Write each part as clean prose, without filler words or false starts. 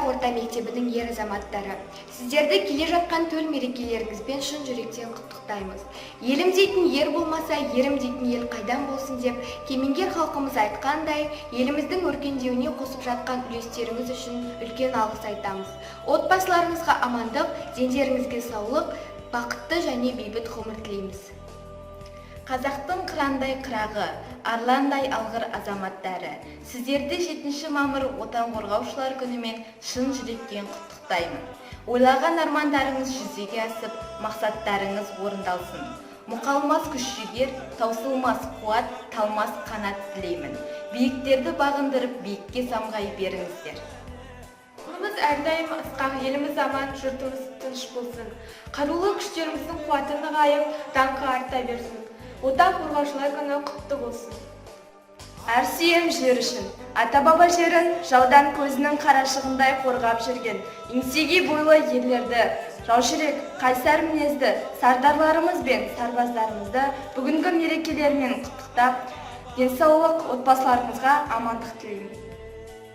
орта мектебінің ер азаматтары. Сіздерді келе жатқан төл мерекелеріңізбен шын жүректен құттықтаймыз. Елім дейтін ер болмаса, ерім дейтін ел қайдан болсын деп, кемеңгер халқымыз айтқандай, еліміздің өркендеуіне қосып жатқан үлестеріңіз үшін үлкен алғыс айтамыз. Отбасыларыңызға амандық, дендеріңізге саулық, бақытты және бейбіт ғұмыр тілейміз. Қазақтың қырандай қырағы, арландай алғыр азаматтары, сіздерді 7 мамыр отан қорғаушылар күнімен шын жүректен құттықтаймын. Ойлаған армандарыңыз жүзеге асып, мақсаттарыңыз орындалсын. Мұқалмас күш-жігер, таусылмас қуат, талмас қанат тілеймін. Биіктерді бағындырып, биікке самғай беріңіздер. Құлымыз әрдайым ысқақ, еліміз аман, жұртымыз тыныш болсын. Қарулы күштеріміздің қуаты нығайып, даңқы арта берсін. Отан қорғаушылар күні құтты болсын. Әр сүйем жер үшін, ата-баба жерін жаудан көзінің қарашығындай қорғап жүрген еңсеге бойлы ерлерді, жаужүрек, қайсар мінезді сардарларымыз бен сарбаздарымызды бүгінгі мерекелермен құттықтап, денсаулық, отбасыларымызға амандық тілеймін.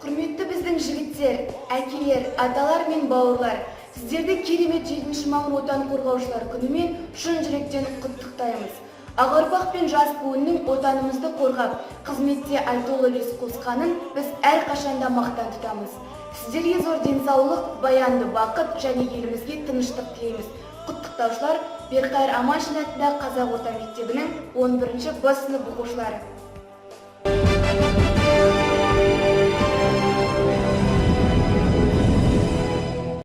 Құрметті біздің жігіттер, әкелер, аталар мен бауырлар, сіздерді керемет 7 мамыр отан қорғаушылар күнімен шын жүректен құттықтаймыз. Ағарбақ пен жас буынның отанымызды қорғап, қызметте айтулы үлес қосқанын біз әрқашанда мақтан тұтамыз. Сіздерге зор денсаулық, баянды бақыт және елімізге тыныштық тілейміз. Құттықтаушылар Берқайыр Аманшин атындағы Қазақ орта мектебінің 11-ші Б сынып оқушылары.